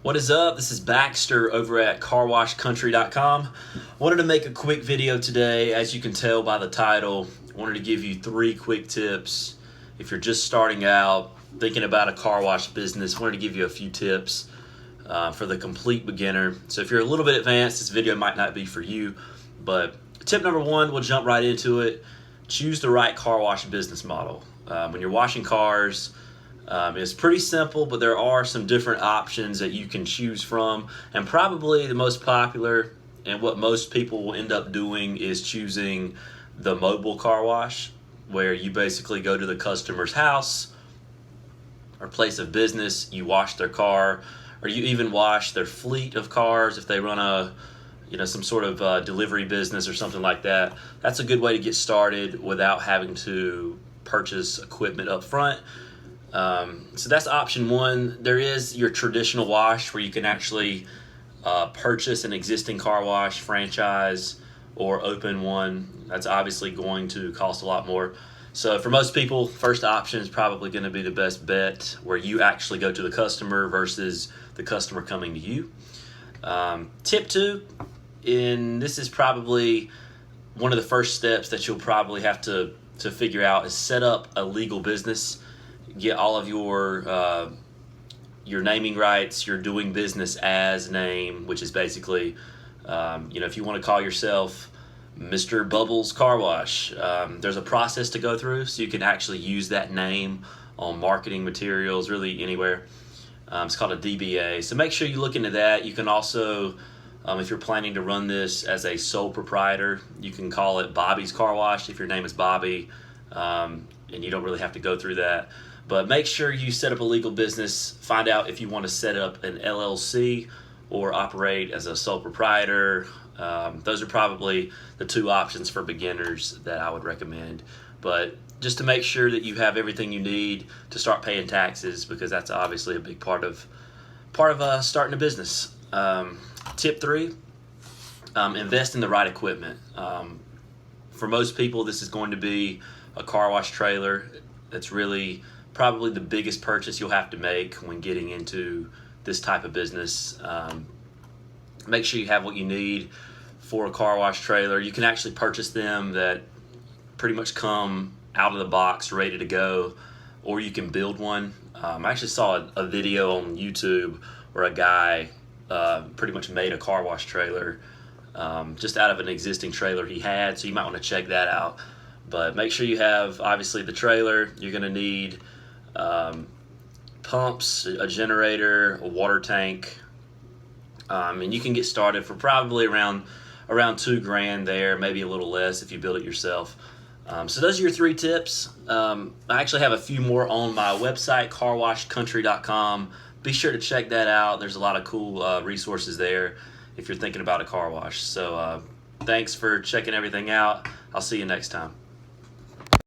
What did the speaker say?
What is up? This is Baxter over at carwashcountry.com. Wanted to make a quick video today. As you can tell by the title, wanted to give you 3 quick tips. If you're just starting out, thinking about a car wash business, wanted to give you a few tips for the complete beginner. So if you're a little bit advanced, this video might not be for you, but tip number 1, we'll jump right into it. Choose the right car wash business model. When you're washing cars, it's pretty simple, but there are some different options that you can choose from, and probably the most popular and what most people will end up doing is choosing the mobile car wash, where you basically go to the customer's house or place of business, you wash their car, or you even wash their fleet of cars if they run some sort of delivery business or something like that. That's a good way to get started without having to purchase equipment up front. So that's option 1. There is your traditional wash where you can actually purchase an existing car wash franchise or open one. That's obviously going to cost a lot more. So for most people, first option is probably going to be the best bet, where you actually go to the customer versus the customer coming to you. Tip 2, and this is probably one of the first steps that you'll probably have to figure out, is set up a legal business. Get all of your naming rights, your doing business as name, which is basically, if you want to call yourself Mr. Bubbles Car Wash, there's a process to go through, so you can actually use that name on marketing materials, really anywhere. It's called a DBA, so make sure you look into that. You can also, if you're planning to run this as a sole proprietor, you can call it Bobby's Car Wash if your name is Bobby, and you don't really have to go through that. But make sure you set up a legal business. Find out if you want to set up an LLC or operate as a sole proprietor. Those are probably the 2 options for beginners that I would recommend. But just to make sure that you have everything you need to start paying taxes, because that's obviously a big part of starting a business. Tip 3, invest in the right equipment. For most people, this is going to be a car wash trailer. That's really probably the biggest purchase you'll have to make when getting into this type of business. Make sure you have what you need for a car wash trailer. You can actually purchase them that pretty much come out of the box ready to go, or you can build one. I actually saw a video on YouTube where a guy pretty much made a car wash trailer just out of an existing trailer he had, so you might want to check that out. But make sure you have, obviously, the trailer. You're going to need pumps, a generator, a water tank, and you can get started for probably around $2,000 there, maybe a little less if you build it yourself. So those are your 3 tips. I actually have a few more on my website, carwashcountry.com. Be sure to check that out. There's a lot of cool resources there if you're thinking about a car wash. So thanks for checking everything out. I'll see you next time.